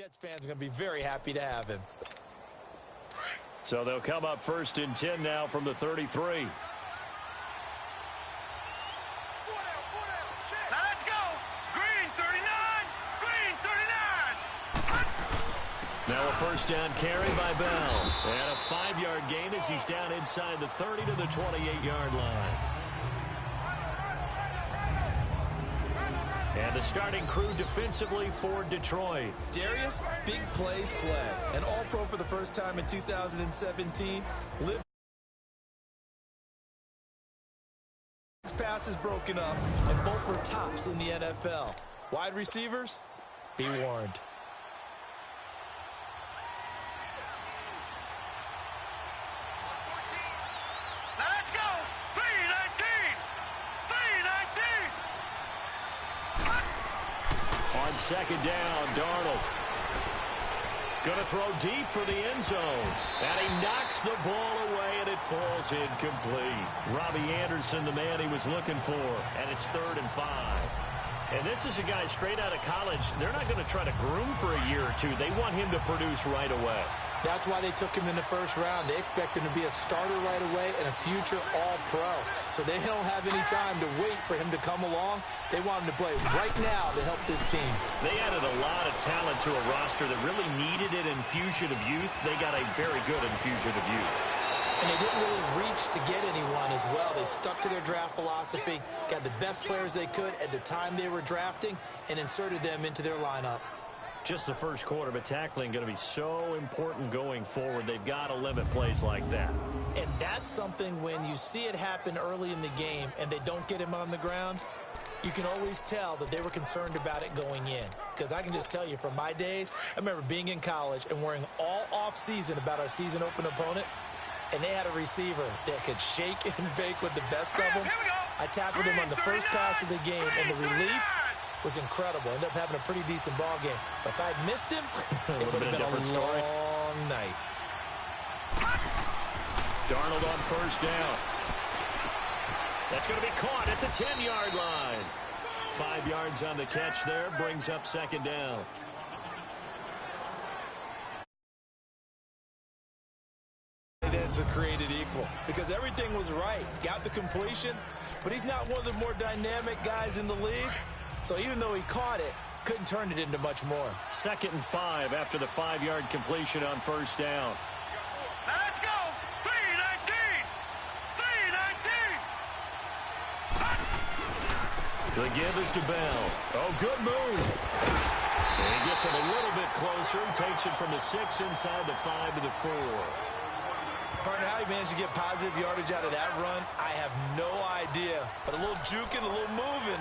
Jets fans are going to be very happy to have him. So they'll come up 1st and 10 now from the 33. Now a 1st down carry by Bell. And a 5-yard gain as he's down inside the 30 to the 28-yard line. And the starting crew defensively for Detroit. Darius, big play sled. An all-pro for the first time in 2017. Passes broken up, and both were tops in the NFL. Wide receivers, be warned. On 2nd down, Darnold. Going to throw deep for the end zone. And he knocks the ball away, and it falls incomplete. Robbie Anderson, the man he was looking for. And it's 3rd and 5. And this is a guy straight out of college. They're not going to try to groom for a year or two. They want him to produce right away. That's why they took him in the 1st round. They expect him to be a starter right away and a future all-pro. So they don't have any time to wait for him to come along. They want him to play right now to help this team. They added a lot of talent to a roster that really needed an infusion of youth. They got a very good infusion of youth. And they didn't really reach to get anyone as well. They stuck to their draft philosophy, got the best players they could at the time they were drafting, and inserted them into their lineup. Just the 1st quarter, but tackling going to be so important going forward. They've got to limit plays like that. And that's something when you see it happen early in the game and they don't get him on the ground, you can always tell that they were concerned about it going in. Because I can just tell you from my days, I remember being in college and worrying all off-season about our season-open opponent, and they had a receiver that could shake and bake with the best of them. I tackled him on the first pass of the game, and the relief was incredible. Ended up having a pretty decent ball game. But if I had missed him, it would have been a long night. Darnold on 1st down. That's going to be caught at the 10-yard line. 5 yards on the catch there. Brings up 2nd down. Ends are created equal because everything was right. Got the completion, but he's not one of the more dynamic guys in the league. So even though he caught it, couldn't turn it into much more. 2nd and 5 after the 5-yard completion on 1st down. Let's go! 319! 319! The give is to Bell. Oh, good move. And he gets it a little bit closer. Takes it from the 6 inside the 5 to the 4. Partner, how he managed to get positive yardage out of that run, I have no idea. But a little juking, a little moving.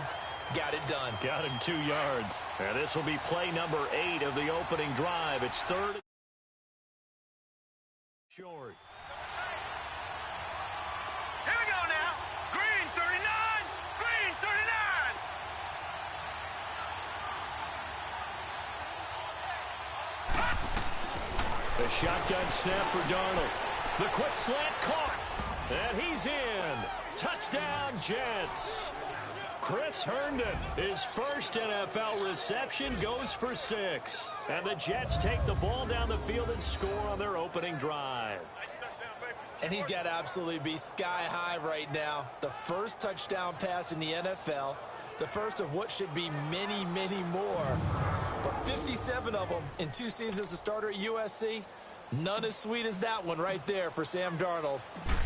Got it done. Got him 2 yards. And this will be play number 8 of the opening drive. It's 3rd. Short. Here we go now. Green 39. Green 39. A shotgun snap for Darnold. The quick slant caught. And he's in. Touchdown, Jets. Chris Herndon, his first NFL reception, goes for 6. And the Jets take the ball down the field and score on their opening drive. And he's got to absolutely be sky high right now. The first touchdown pass in the NFL, the first of what should be many, many more. But 57 of them in 2 seasons as a starter at USC, none as sweet as that one right there for Sam Darnold.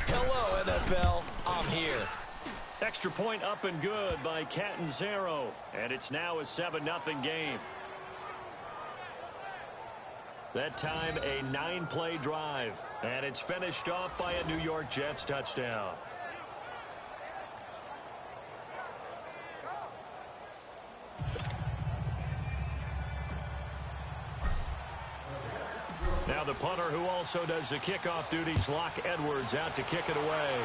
Hello, NFL, I'm here. Extra point up and good by Catanzaro. And it's now a 7-0 game. That time a 9-play drive. And it's finished off by a New York Jets touchdown. Now the punter who also does the kickoff duties, Locke Edwards, out to kick it away.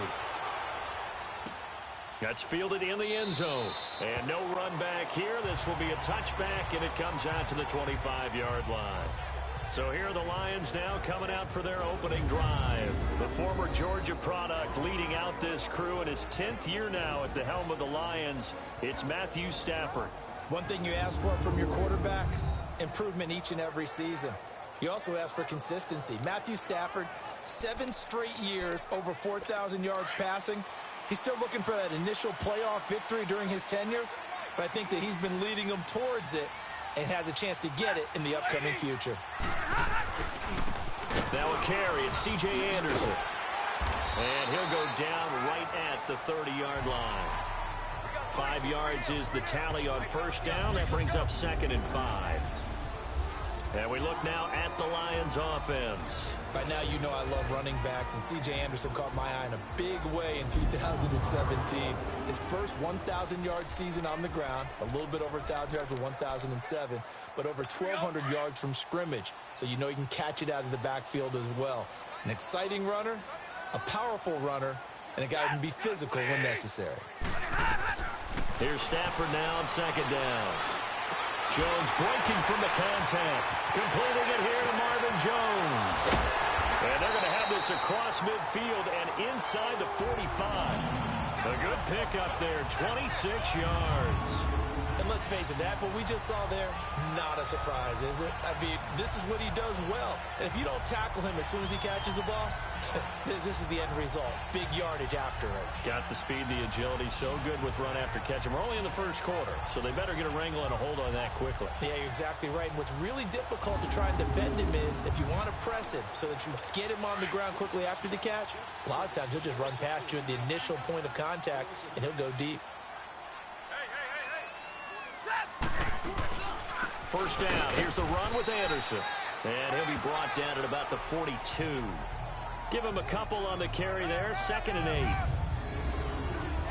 That's fielded in the end zone. And no run back here. This will be a touchback, and it comes out to the 25-yard line. So here are the Lions now coming out for their opening drive. The former Georgia product leading out this crew in his 10th year now at the helm of the Lions. It's Matthew Stafford. One thing you ask for from your quarterback, improvement each and every season. You also ask for consistency. Matthew Stafford, 7 straight years over 4,000 yards passing. He's still looking for that initial playoff victory during his tenure, but I think that he's been leading them towards it and has a chance to get it in the upcoming future. Now a carry, it's C.J. Anderson. And he'll go down right at the 30-yard line. 5 yards is the tally on first down. That brings up 2nd and 5. And we look now at the Lions offense. Right now, you know I love running backs, and C.J. Anderson caught my eye in a big way in 2017. His first 1,000-yard season on the ground, a little bit over 1,000 yards for 1,007, but over 1,200 yards from scrimmage, so you know you can catch it out of the backfield as well. An exciting runner, a powerful runner, and a guy who can be physical when necessary. Here's Stafford now on 2nd down. Jones breaking from the contact. Completing it here to Marvin Jones. And they're going to have this across midfield and inside the 45. A good pickup there, 26 yards. And let's face it, that what we just saw there, not a surprise, is it? I mean, this is what he does well. And if you don't tackle him as soon as he catches the ball, this is the end result. Big yardage after it. Got the speed, the agility, so good with run after catch. And we're only in the first quarter, so they better get a wrangle and a hold on that quickly. Yeah, you're exactly right. And what's really difficult to try and defend him is if you want to press him so that you get him on the ground quickly after the catch, a lot of times he'll just run past you at the initial point of contact, and he'll go deep. First down. Here's the run with Anderson. And he'll be brought down at about the 42. Give him a couple on the carry there. 2nd and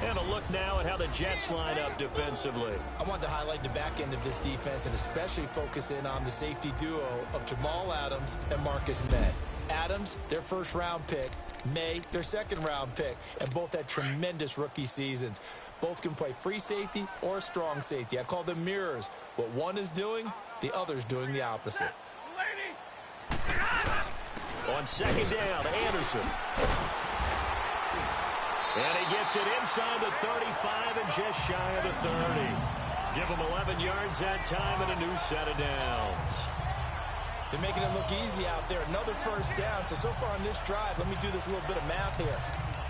8. And a look now at how the Jets line up defensively. I wanted to highlight the back end of this defense and especially focus in on the safety duo of Jamal Adams and Marcus May. Adams, their first-round pick. May, their second-round pick. And both had tremendous rookie seasons. Both can play free safety or strong safety. I call them mirrors. What one is doing, the other's doing the opposite. On 2nd down, Anderson. And he gets it inside the 35 and just shy of the 30. Give him 11 yards that time and a new set of downs. They're making it look easy out there. Another first down. So far on this drive, let me do this little bit of math here.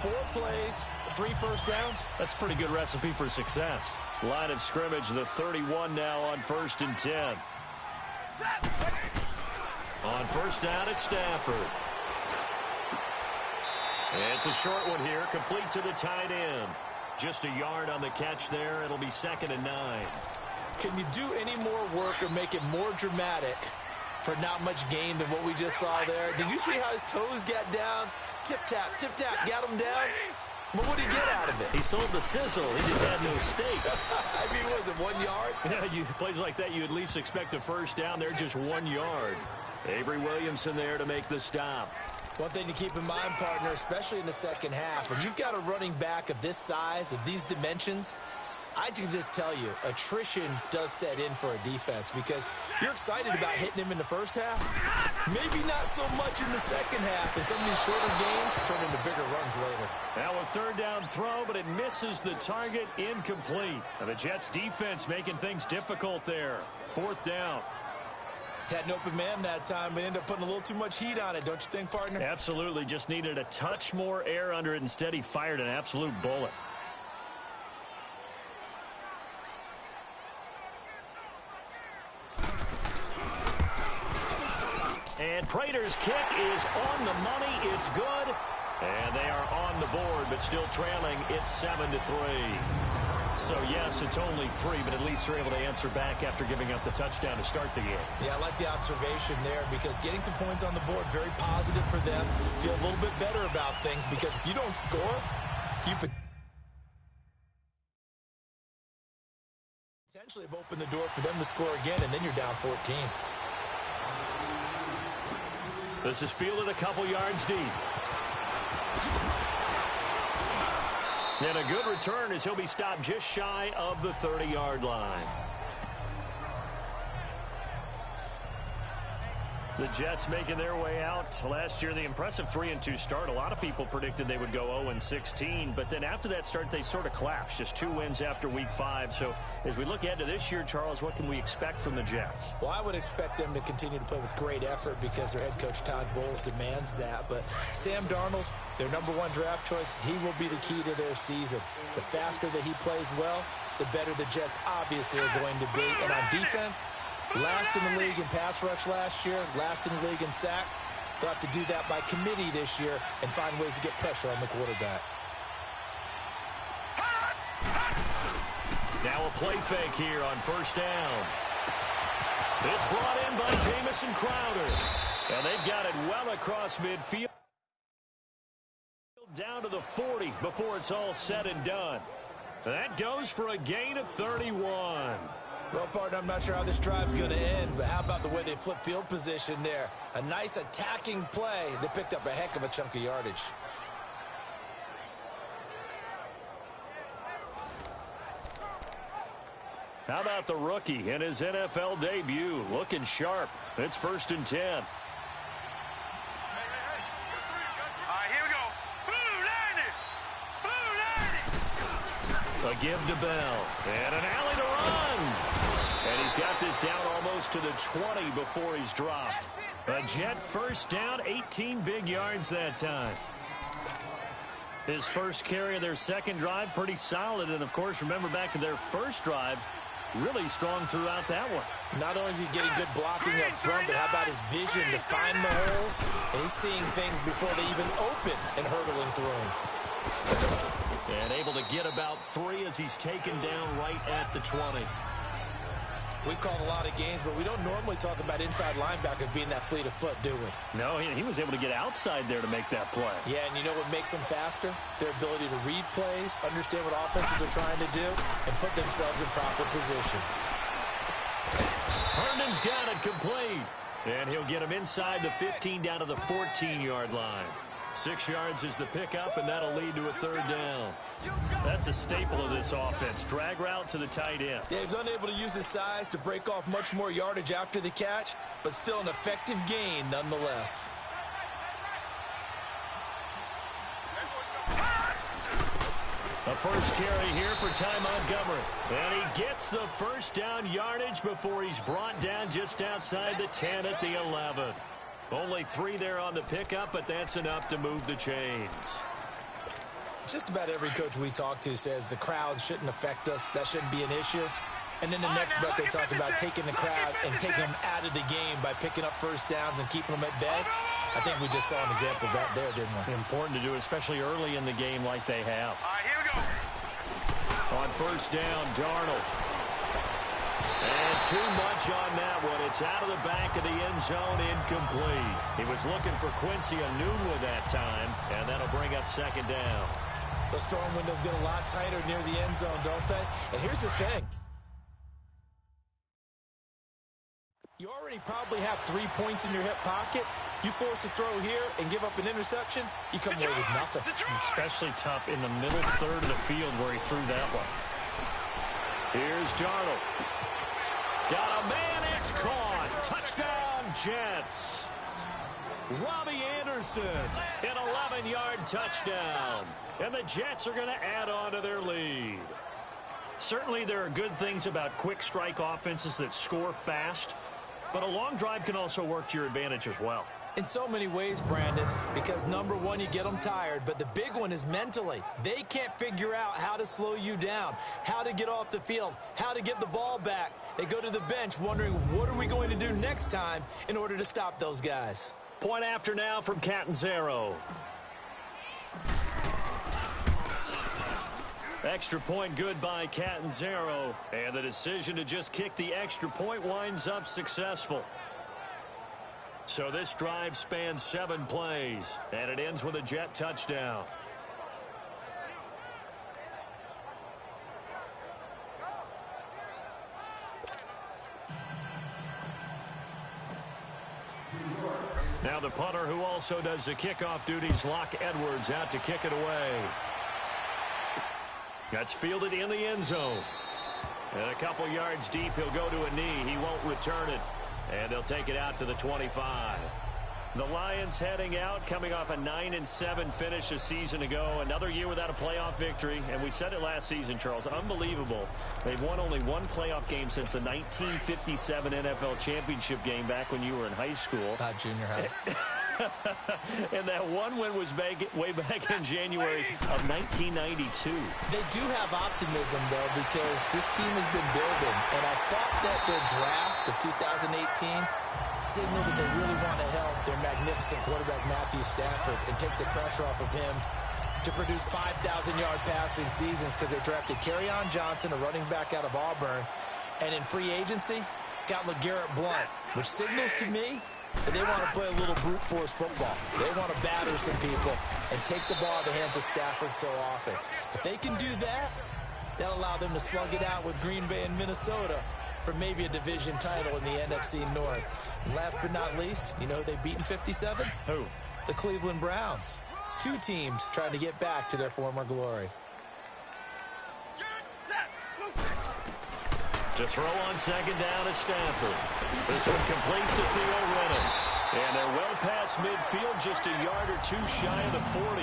4 plays, 3 first downs. That's a pretty good recipe for success. Line of scrimmage, the 31 now on 1st and 10. On first down, it's Stafford. It's a short one here, complete to the tight end. Just a yard on the catch there. It'll be 2nd and 9. Can you do any more work or make it more dramatic for not much gain than what we just saw there? Did you see how his toes got down? Tip-tap, got him down. But what did he get out of it? He sold the sizzle. He just had no steak. I mean, was it 1 yard? Yeah, plays like that, you at least expect a first down. They're just 1 yard. Avery Williamson there to make the stop. One thing to keep in mind, partner, especially in the second half, when you've got a running back of this size, of these dimensions, I can just tell you, attrition does set in for a defense because you're excited about hitting him in the first half. Maybe not so much in the second half, and some of these shorter gains turn into bigger runs later. Now a 3rd down throw, but it misses the target, incomplete. And the Jets defense making things difficult there. 4th down. Had an open man that time, but ended up putting a little too much heat on it, don't you think, partner? Absolutely. Just needed a touch more air under it. Instead, he fired an absolute bullet. And Prater's kick is on the money. It's good. And they are on the board, but still trailing. It's 7-3. So, yes, it's only 3, but at least they're able to answer back after giving up the touchdown to start the game. Yeah, I like the observation there because getting some points on the board, very positive for them. Feel a little bit better about things because if you don't score, you potentially have opened the door for them to score again, and then you're down 14. This is fielded a couple yards deep. And a good return as he'll be stopped just shy of the 30-yard line. The Jets making their way out. Last year, the impressive 3-2 start. A lot of people predicted they would go 0-16, but then after that start, they sort of collapsed. Just 2 wins after Week 5. So as we look ahead to this year, Charles, what can we expect from the Jets? Well, I would expect them to continue to play with great effort because their head coach, Todd Bowles, demands that. But Sam Darnold, their #1 draft choice, he will be the key to their season. The faster that he plays well, the better the Jets obviously are going to be. And on defense, last in the league in pass rush last year, last in the league in sacks. They'll have to do that by committee this year and find ways to get pressure on the quarterback. Now a play fake here on first down. It's brought in by Jamison Crowder. And they've got it well across midfield. Down to the 40 before it's all said and done. That goes for a gain of 31. Well, partner, I'm not sure how this drive's going to end, but how about the way they flip field position there? A nice attacking play. They picked up a heck of a chunk of yardage. How about the rookie in his NFL debut? Looking sharp. It's 1st and 10. All right, here we go. Blue 90. Blue 90. A give to Bell. And an alley to run. And he's got this down almost to the 20 before he's dropped. A Jet first down, 18 big yards that time. His first carry of their second drive, pretty solid. And, of course, remember back to their first drive, really strong throughout that one. Not only is he getting good blocking up front, but how about his vision to find the holes? And he's seeing things before they even open and hurdling through him. And able to get about 3 as he's taken down right at the 20. We've called a lot of games, but we don't normally talk about inside linebackers being that fleet of foot, do we? No, he was able to get outside there to make that play. Yeah, and you know what makes them faster? Their ability to read plays, understand what offenses are trying to do, and put themselves in proper position. Herndon's got it complete. And he'll get him inside the 15 down to the 14-yard line. 6 yards is the pickup, and that'll lead to a 3rd down. That's a staple of this offense. Drag route to the tight end. Yeah, he's unable to use his size to break off much more yardage after the catch, but still an effective gain nonetheless. A first carry here for Ty Montgomery. And he gets the first down yardage before he's brought down just outside the 10 at the 11. Only 3 there on the pickup, but that's enough to move the chains. Just about every coach we talk to says the crowd shouldn't affect us. That shouldn't be an issue. And then the next breath they talk about taking the crowd and taking them out of the game by picking up first downs and keeping them at bay. I think we just saw an example of that there, didn't we? Important to do, especially early in the game like they have. All right, here we go. On first down, Darnold. And too much on that one. It's out of the back of the end zone, incomplete. He was looking for Quincy Enunwa that time, and that'll bring up 2nd down. Those throwing windows get a lot tighter near the end zone, don't they? And here's the thing. You already probably have 3 points in your hip pocket. You force a throw here and give up an interception, you come away with nothing. Especially tough in the middle third of the field where he threw that one. Here's Darnold. Got a man, it's caught. Touchdown, Jets. Robbie Anderson, an 11-yard touchdown. And the Jets are going to add on to their lead. Certainly there are good things about quick strike offenses that score fast, but a long drive can also work to your advantage as well. In so many ways, Brandon, because #1, you get them tired, but the big one is mentally. They can't figure out how to slow you down, how to get off the field, how to get the ball back. They go to the bench wondering, what are we going to do next time in order to stop those guys? Point after now from Catanzaro. Extra point good by Catanzaro. And the decision to just kick the extra point winds up successful. So this drive spans 7 plays, and it ends with a Jet touchdown. Now the punter who also does the kickoff duties, Locke Edwards, out to kick it away. That's fielded in the end zone. And a couple yards deep, he'll go to a knee. He won't return it. And they'll take it out to the 25. The Lions heading out, coming off a 9-7 finish a season ago. Another year without a playoff victory. And we said it last season, Charles. Unbelievable. They've won only one playoff game since the 1957 NFL championship game back when you were in high school. Not junior high. And that one win was way back in January of 1992. They do have optimism, though, because this team has been building. And I thought that their draft of 2018 signaled that they really want to help their magnificent quarterback, Matthew Stafford, and take the pressure off of him to produce 5,000-yard passing seasons, because they drafted Kerryon Johnson, a running back out of Auburn, and in free agency got LeGarrette Blount, which signals to me that they want to play a little brute force football. They want to batter some people and take the ball out of the hands of Stafford so often. If they can do that, that'll allow them to slug it out with Green Bay and Minnesota for maybe a division title in the NFC North. And last but not least, you know who they beat in 57? Who? The Cleveland Browns. Two teams trying to get back to their former glory. To throw on second down is Stafford. This one complete to Theo Rennan. And they're well past midfield, just a yard or two shy of the 40.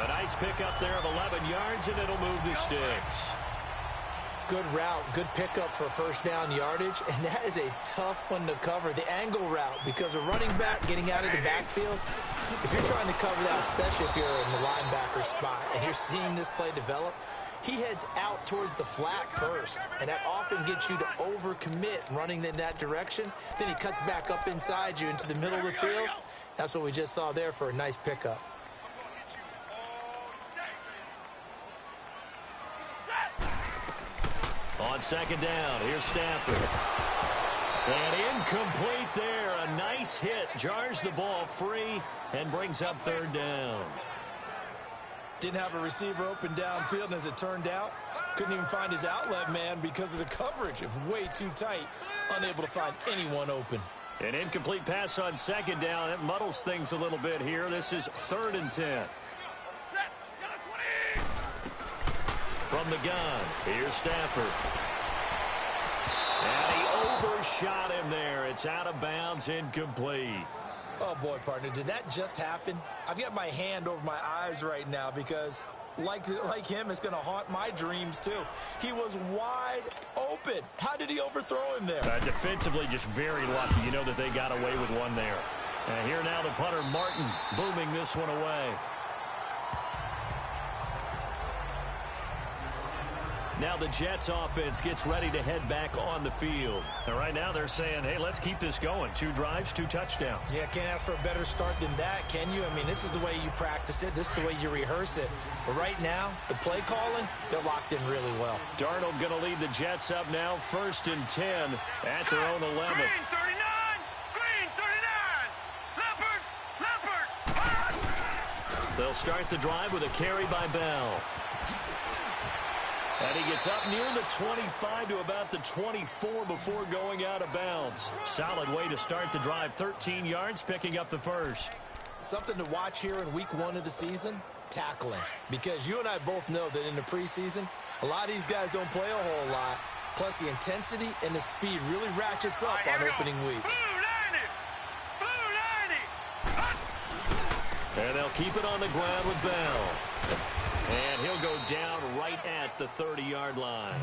A nice pickup there of 11 yards, and it'll move the sticks. Good route, good pickup for first down yardage, and that is a tough one to cover, the angle route, because a running back getting out of the backfield, if you're trying to cover that, especially if you're in the linebacker spot, and you're seeing this play develop, he heads out towards the flat first, and that often gets you to overcommit running in that direction. Then he cuts back up inside you into the middle of the field. That's what we just saw there for a nice pickup. On second down, here's Stafford. And incomplete there. A nice hit. Jars the ball free and brings up third down. Didn't have a receiver open downfield, and as it turned out, couldn't even find his outlet man because of the coverage. It was way too tight. Unable to find anyone open. An incomplete pass on second down. It muddles things a little bit here. This is 3rd and 10. From the gun, here's Stafford. And he overshot him there. It's out of bounds, incomplete. Oh, boy, partner, did that just happen? I've got my hand over my eyes right now because, like him, it's going to haunt my dreams, too. He was wide open. How did he overthrow him there? Defensively, just very lucky. You know that they got away with one there. And here now the punter, Martin, booming this one away. Now the Jets offense gets ready to head back on the field. And right now they're saying, hey, let's keep this going. 2 drives, 2 touchdowns. Yeah, can't ask for a better start than that, can you? I mean, this is the way you practice it. This is the way you rehearse it. But right now, the play calling, they're locked in really well. Darnold going to lead the Jets up now, 1st and 10 at their own 11. Green 39! Green 39! Leopard! Leopard! They'll start the drive with a carry by Bell. And he gets up near the 25 to about the 24 before going out of bounds. Solid way to start the drive. 13 yards, picking up the first. Something to watch here in week 1 of the season, tackling. Because you and I both know that in the preseason, a lot of these guys don't play a whole lot. Plus, the intensity and the speed really ratchets up on opening week. Blue 90! Blue 90! And they'll keep it on the ground with Bell. And he'll go down right at the 30-yard line.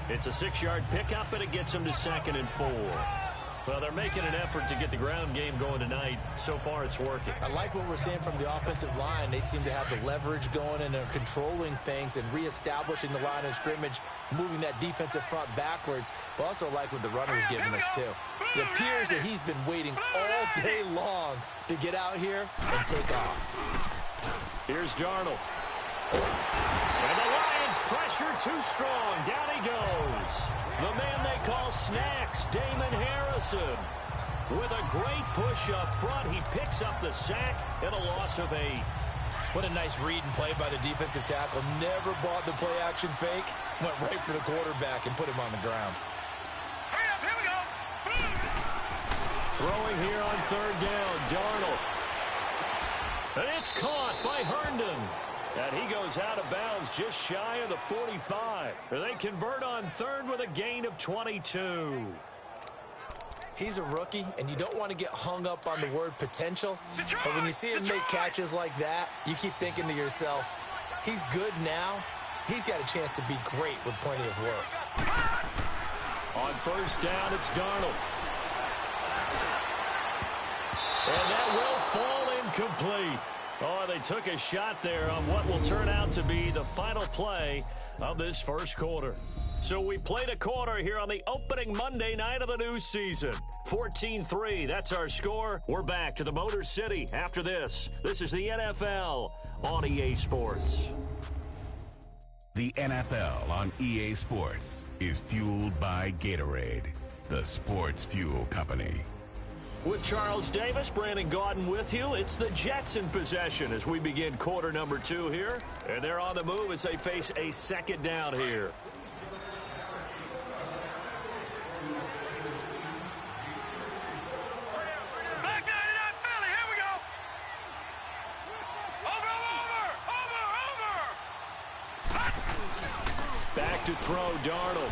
It's a 6-yard pickup, and it gets him to 2nd and 4. Well, they're making an effort to get the ground game going tonight. So far, it's working. I like what we're seeing from the offensive line. They seem to have the leverage going, and they're controlling things and reestablishing the line of scrimmage, moving that defensive front backwards. But also like what the runner is giving us, too. It appears that he's been waiting all day long to get out here and take off. Here's Darnold. And the Lions pressure too strong. Down he goes. The man they call Snacks, Damon Harrison. With a great push up front, he picks up the sack and a loss of 8. What a nice read and play by the defensive tackle. Never bought the play-action fake. Went right for the quarterback and put him on the ground. Hurry up, here we go! Throwing here on 3rd down, Darnold. And it's caught by Herndon. And he goes out of bounds just shy of the 45. They convert on 3rd with a gain of 22. He's a rookie, and you don't want to get hung up on the word potential. But when you see him make catches like that, you keep thinking to yourself, he's good now. He's got a chance to be great with plenty of work. On first down, it's Darnold. And that will fall incomplete. Oh, they took a shot there on what will turn out to be the final play of this first quarter. So we played a quarter here on the opening Monday night of the new season. 14-3, that's our score. We're back to the Motor City after this. This is the NFL on EA Sports. The NFL on EA Sports is fueled by Gatorade, the sports fuel company. With Charles Davis, Brandon Gaudin with you. It's the Jets in possession as we begin quarter number 2 here. And they're on the move as they face a second down here. Back 99 Philly, here we go. Over. Back to throw, Darnold.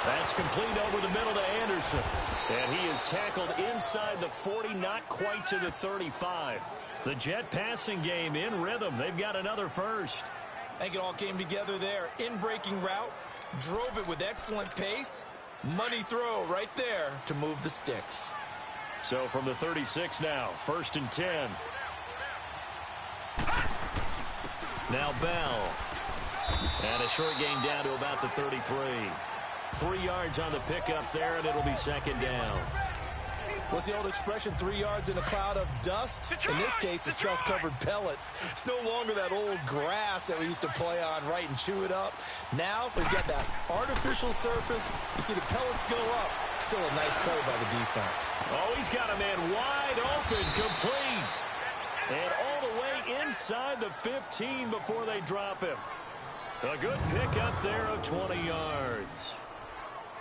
That's complete over the middle to Anderson. And he is tackled inside the 40, not quite to the 35. The Jet passing game in rhythm. They've got another first. I think it all came together there. In-breaking route, drove it with excellent pace. Money throw right there to move the sticks. So from the 36 now, 1st and 10. Now Bell. And a short gain down to about the 33. 3 yards on the pickup there, and it'll be second down. What's the old expression, 3 yards in a cloud of dust? In this case, it's dust-covered pellets. It's no longer that old grass that we used to play on, right, and chew it up. Now we've got that artificial surface. You see the pellets go up. Still a nice play by the defense. Oh, he's got a man wide open, complete. And all the way inside the 15 before they drop him. A good pickup there of 20 yards.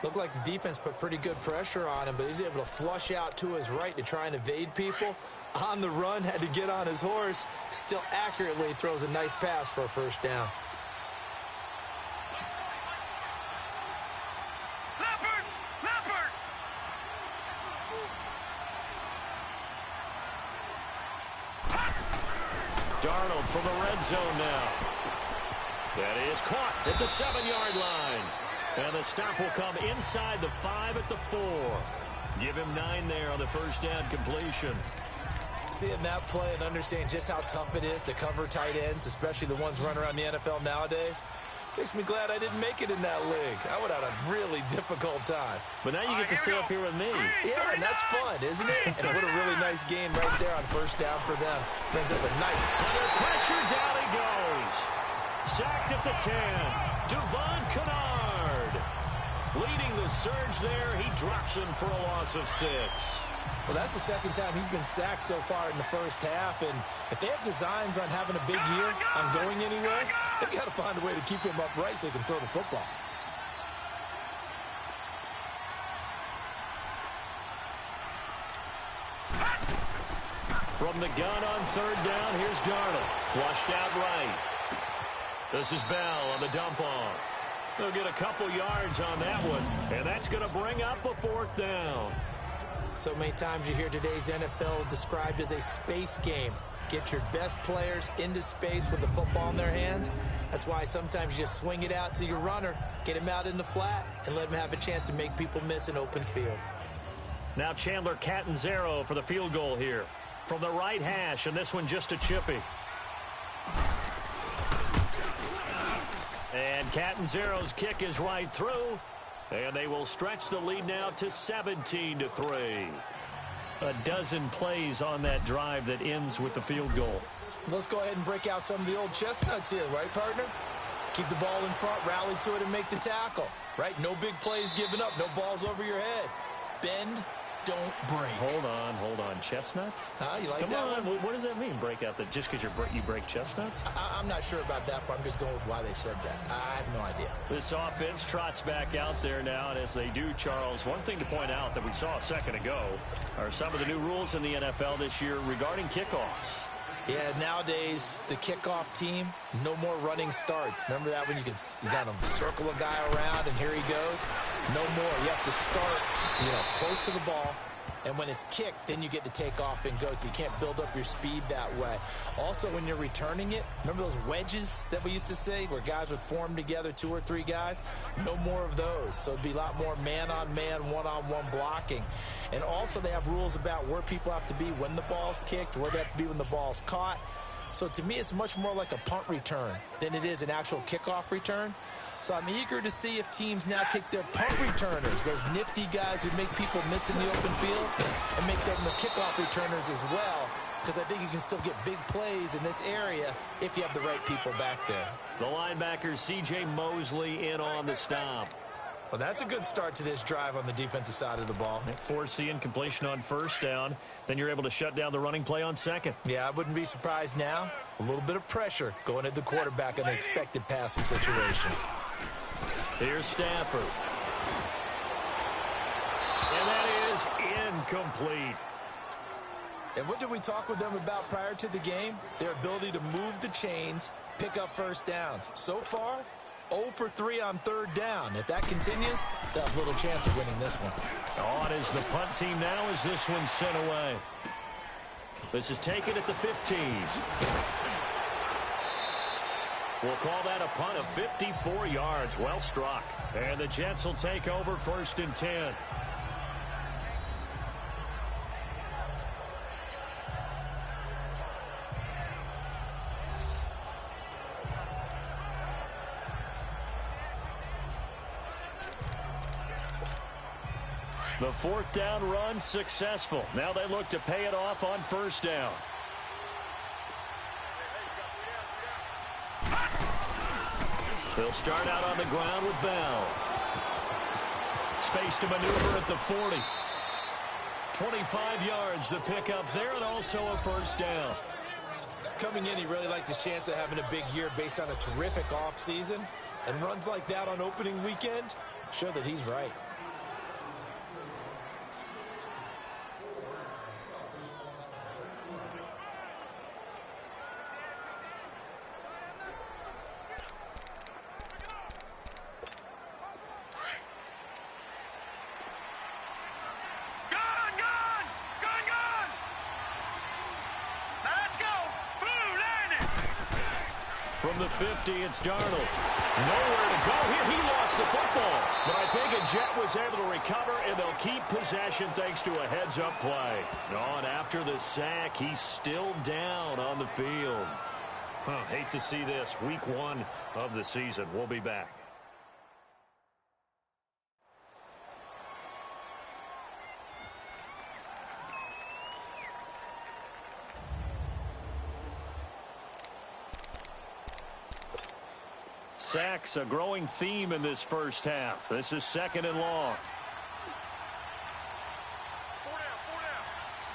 Looked like the defense put pretty good pressure on him, but he's able to flush out to his right to try and evade people. On the run, had to get on his horse. Still accurately throws a nice pass for a first down. Leopard. Darnold from the red zone now. That is caught at the 7-yard line. And the stop will come inside the 5 at the 4. Give him 9 there on the first down completion. Seeing that play and understanding just how tough it is to cover tight ends, especially the ones running around the NFL nowadays, makes me glad I didn't make it in that league. I would have had a really difficult time. But now you get to sit up here with me. Yeah, and that's fun, isn't it? And what a really nice game right there on first down for them. Brings up a nice... Under pressure, down he goes. Sacked at the 10. Devon Kennard. Leading the surge there, he drops him for a loss of 6. Well, that's the second time he's been sacked so far in the first half, and if they have designs on having a big year, on going anywhere, they've got to find a way to keep him upright so he can throw the football. From the gun on third down, here's Darnold. Flushed out right. This is Bell on the dump-off. They'll get a couple yards on that one, and that's going to bring up a 4th down. So many times you hear today's NFL described as a space game. Get your best players into space with the football in their hands. That's why sometimes you just swing it out to your runner, get him out in the flat, and let him have a chance to make people miss an open field. Now Chandler Catanzaro for the field goal here. From the right hash, and this one just a chippy. And Catanzaro's kick is right through. And they will stretch the lead now to 17-3. A dozen plays on that drive that ends with the field goal. Let's go ahead and break out some of the old chestnuts here, right, partner? Keep the ball in front, rally to it, and make the tackle, right? No big plays given up, no balls over your head. Bend, don't break. Hold on. Chestnuts? You like Come that on. one? What does that mean, break out? Just because you break chestnuts? I'm not sure about that, but I'm just going with why they said that. I have no idea. This offense trots back out there now, and as they do, Charles, one thing to point out that we saw a second ago are some of the new rules in the NFL this year regarding kickoffs. Yeah, nowadays, the kickoff team, no more running starts. Remember that when you got to circle a guy around and here he goes? No more. You have to start, close to the ball. And when it's kicked, then you get to take off and go. So you can't build up your speed that way. Also, when you're returning it, remember those wedges that we used to say where guys would form together, 2 or 3 guys? No more of those. So it'd be a lot more man-on-man, one-on-one blocking. And also they have rules about where people have to be when the ball's kicked, where they have to be when the ball's caught. So to me, it's much more like a punt return than it is an actual kickoff return. So I'm eager to see if teams now take their punt returners, those nifty guys who make people miss in the open field, and make them the kickoff returners as well, because I think you can still get big plays in this area if you have the right people back there. The linebacker, C.J. Mosley, in on the stop. Well, that's a good start to this drive on the defensive side of the ball. Force the incompletion on first down. Then you're able to shut down the running play on second. Yeah, I wouldn't be surprised now. A little bit of pressure going at the quarterback in an expected passing situation. Here's Stafford. And that is incomplete. And what did we talk with them about prior to the game? Their ability to move the chains, pick up first downs. So far, 0 for 3 on third down. If that continues, they'll have little chance of winning this one. On is the punt team now as this one's sent away. This is taken at the 50s. We'll call that a punt of 54 yards. Well struck. And the Jets will take over 1st and 10. The 4th down run successful. Now they look to pay it off on first down. They'll start out on the ground with Bell. Space to maneuver at the 40. 25 yards the pickup there, and also a first down. Coming in, he really liked his chance of having a big year based on a terrific offseason. And runs like that on opening weekend show that he's right. From the 50, it's Darnold. Nowhere to go here. He lost the football. But I think a Jet was able to recover, and they'll keep possession thanks to a heads-up play. And after the sack, he's still down on the field. Hate to see this. Week 1 of the season. We'll be back. Sacks, a growing theme in this first half. This is 2nd and long. 4 down.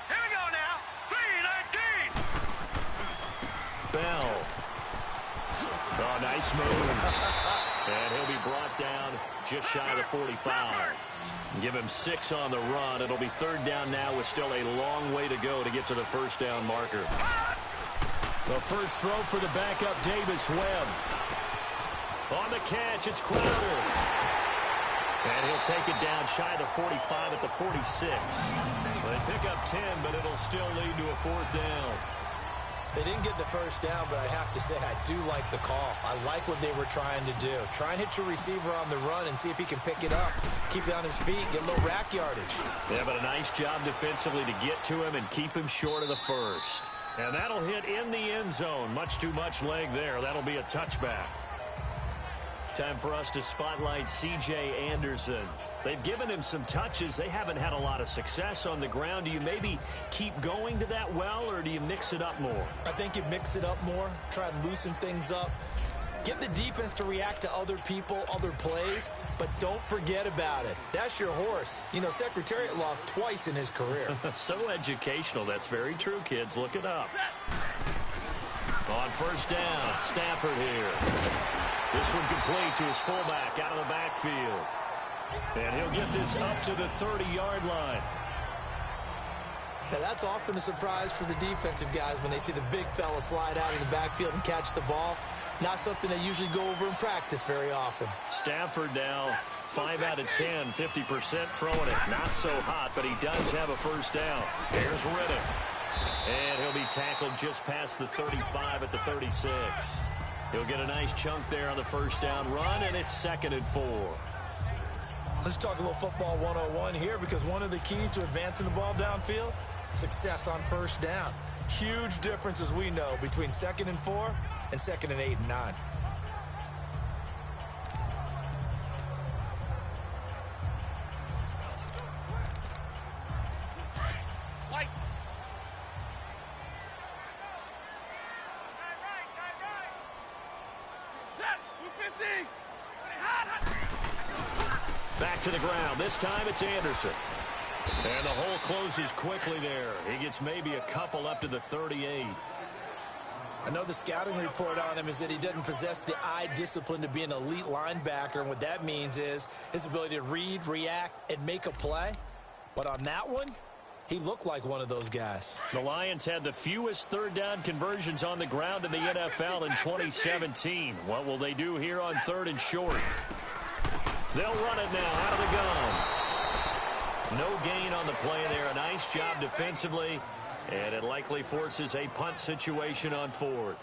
Here we go now. 3-19. Bell. Oh, nice move. And he'll be brought down just shy of the 45. Give him 6 on the run. It'll be 3rd down now with still a long way to go to get to the first down marker. The first throw for the backup, Davis Webb. On the catch, it's Crowder. And he'll take it down shy of the 45 at the 46. They pick up 10, but it'll still lead to a 4th down. They didn't get the first down, but I have to say I do like the call. I like what they were trying to do. Try and hit your receiver on the run and see if he can pick it up. Keep it on his feet, get a little rack yardage. Yeah, but a nice job defensively to get to him and keep him short of the first. And that'll hit in the end zone. Much too much leg there. That'll be a touchback. Time for us to spotlight C.J. Anderson. They've given him some touches. They haven't had a lot of success on the ground. Do you maybe keep going to that well, or do you mix it up more? I think you mix it up more, try and loosen things up. Get the defense to react to other people, other plays, but don't forget about it. That's your horse. You know, Secretariat lost twice in his career. So educational. That's very true, kids. Look it up. On first down, Stafford here. This one complete to his fullback out of the backfield. And he'll get this up to the 30-yard line. Now, that's often a surprise for the defensive guys when they see the big fella slide out of the backfield and catch the ball. Not something they usually go over in practice very often. Stafford now 5 out of 10, 50% throwing it. Not so hot, but he does have a first down. Here's Riddick. And he'll be tackled just past the 35 at the 36. He'll get a nice chunk there on the first down run, and it's 2nd and 4. Let's talk a little football 101 here, because one of the keys to advancing the ball downfield, success on first down. Huge difference, as we know, between 2nd and 4 and 2nd and 8 and 9. Back to the ground. This time it's Anderson. And the hole closes quickly there. He gets maybe a couple up to the 38. I know the scouting report on him is that he doesn't possess the eye discipline to be an elite linebacker, and what that means is his ability to read, react, and make a play. But on that one, he looked like one of those guys. The Lions had the fewest third down conversions on the ground in the NFL in 2017. What will they do here on 3rd and short? They'll run it now out of the gun. No gain on the play there. A nice job defensively, and it likely forces a punt situation on 4th.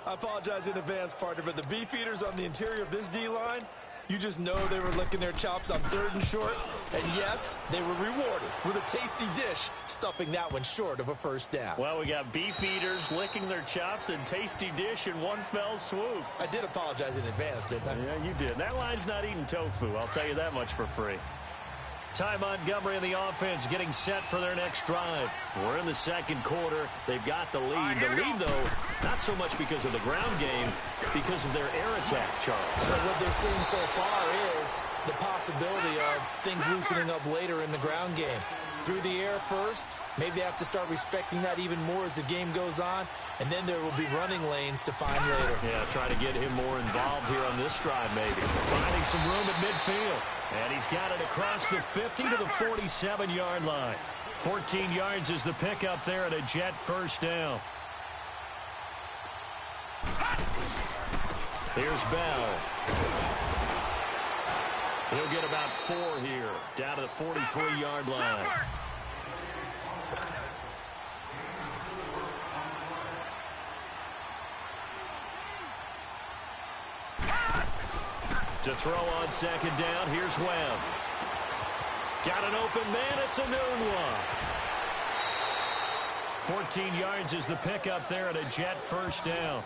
I apologize in advance, partner, but the beefeaters on the interior of this D-line, you just know they were licking their chops on 3rd and short. And yes, they were rewarded with a tasty dish, stuffing that one short of a first down. Well, we got beef eaters licking their chops and tasty dish in one fell swoop. I did apologize in advance, didn't I? Yeah, you did. That line's not eating tofu. I'll tell you that much for free. Ty Montgomery and the offense getting set for their next drive. We're in the 2nd quarter. They've got the lead. The lead, though, not so much because of the ground game, because of their air attack, Charles. So what they're seeing so far is the possibility of things loosening up later in the ground game. Through the air first, maybe they have to start respecting that even more as the game goes on, and then there will be running lanes to find later. Yeah, try to get him more involved here on this drive, maybe. Finding some room at midfield. And he's got it across the 50 to the 47-yard line. 14 yards is the pickup there at a Jet first down. Here's Bell. He'll get about 4 here, down to the 43-yard line. To throw on 2nd down, here's Webb. Got an open man, it's a noon one. 14 yards is the pickup there at a Jet first down.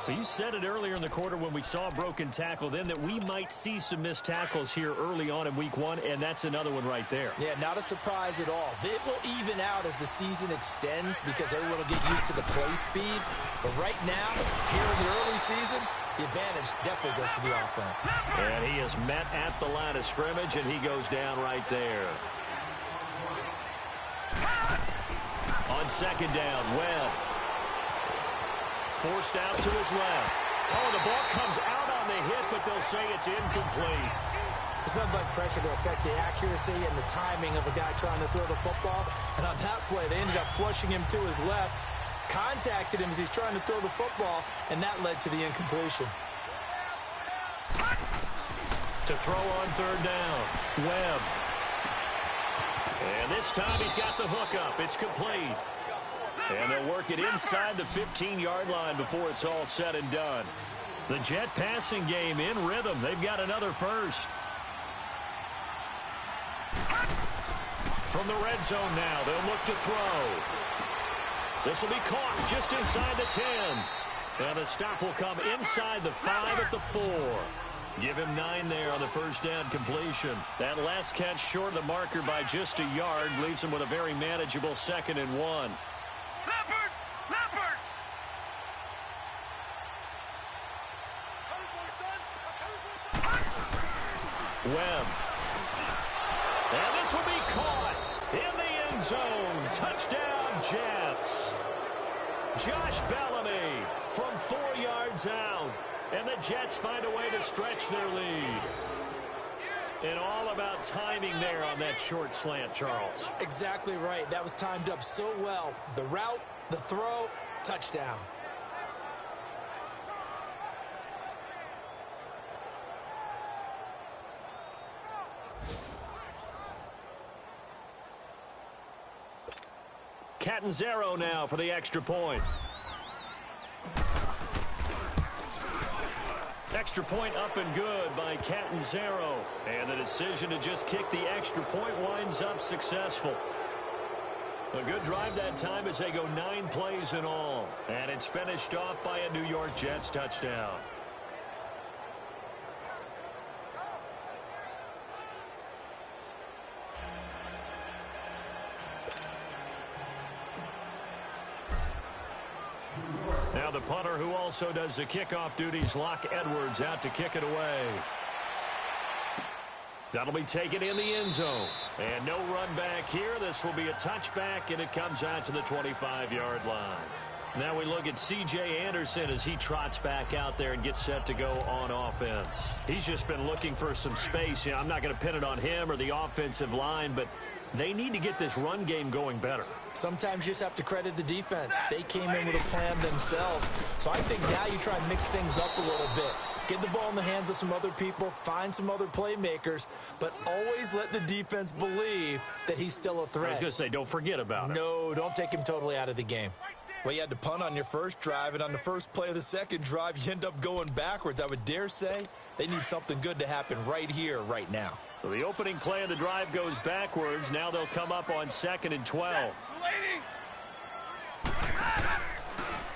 Well, you said it earlier in the quarter when we saw a broken tackle then that we might see some missed tackles here early on in week 1, and that's another one right there. Yeah, not a surprise at all. It will even out as the season extends because everyone will get used to the play speed. But right now, here in the early season, the advantage definitely goes to the offense. And he is met at the line of scrimmage, and he goes down right there. On 2nd down, Webb. Forced out to his left. Oh, the ball comes out on the hit, but they'll say it's incomplete. It's nothing but pressure to affect the accuracy and the timing of a guy trying to throw the football. And on that play, they ended up flushing him to his left, contacted him as he's trying to throw the football, and that led to the incompletion. To throw on 3rd down, Webb. And this time he's got the hook up. It's complete. And they'll work it inside the 15-yard line before it's all said and done. The Jet passing game in rhythm. They've got another first. From the red zone now, they'll look to throw. This will be caught just inside the 10. And the stop will come inside the 5 at the 4. Give him 9 there on the first down completion. That last catch short of the marker by just a yard leaves him with a very manageable 2nd and 1. Leopard! Leopard! Webb. And this will be caught in the end zone. Touchdown, Jets. Josh Bellamy from 4 yards out. And the Jets find a way to stretch their lead. And all about timing there on that short slant, Charles. Exactly right. That was timed up so well. The route, the throw, touchdown. Catanzaro now for the extra point. Extra point up and good by Catanzaro. And the decision to just kick the extra point winds up successful. A good drive that time as they go 9 plays in all. And it's finished off by a New York Jets touchdown. Now the punter who also does the kickoff duties, Locke Edwards, out to kick it away. That'll be taken in the end zone. And no run back here. This will be a touchback, and it comes out to the 25-yard line. Now we look at C.J. Anderson as he trots back out there and gets set to go on offense. He's just been looking for some space. I'm not going to pin it on him or the offensive line, but they need to get this run game going better. Sometimes you just have to credit the defense. They came in with a plan themselves. So I think now you try and mix things up a little bit. Get the ball in the hands of some other people, find some other playmakers, but always let the defense believe that he's still a threat. I was going to say, don't forget about it. No, don't take him totally out of the game. Well, you had to punt on your first drive, and on the first play of the second drive, you end up going backwards. I would dare say they need something good to happen right here, right now. So the opening play of the drive goes backwards. Now they'll come up on 2nd and 12.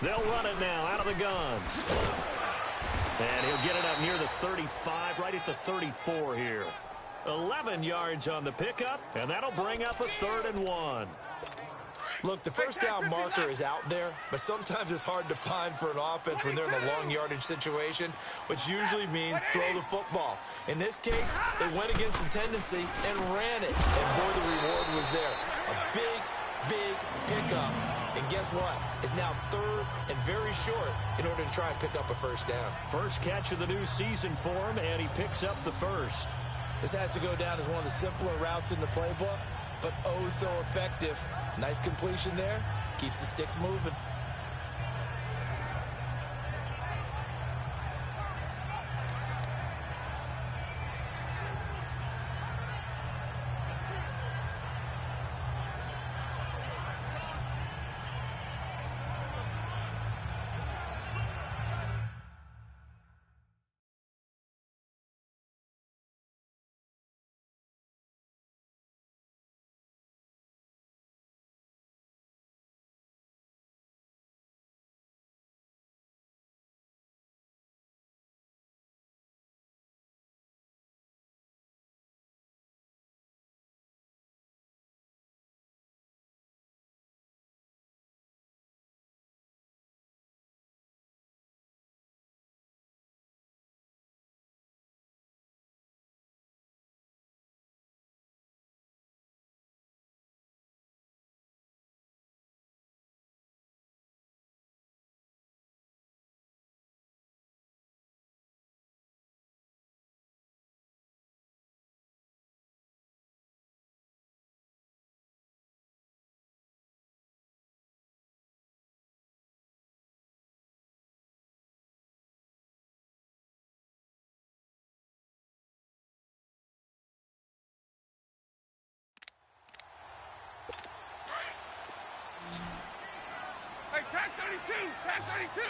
They'll run it now out of the gun. And he'll get it up near the 35, right at the 34 here. 11 yards on the pickup, and that'll bring up a 3rd and 1. Look, the first down marker is out there, but sometimes it's hard to find for an offense when they're in a long yardage situation, which usually means throw the football. In this case, they went against the tendency and ran it. And boy, the reward was there. A big, big pickup. And guess what? It's now 3rd and very short in order to try and pick up a first down. First catch of the new season for him, and he picks up the first. This has to go down as one of the simpler routes in the playbook, but oh so effective. Nice completion there. Keeps the sticks moving. Hey, tag 32! Tag 32!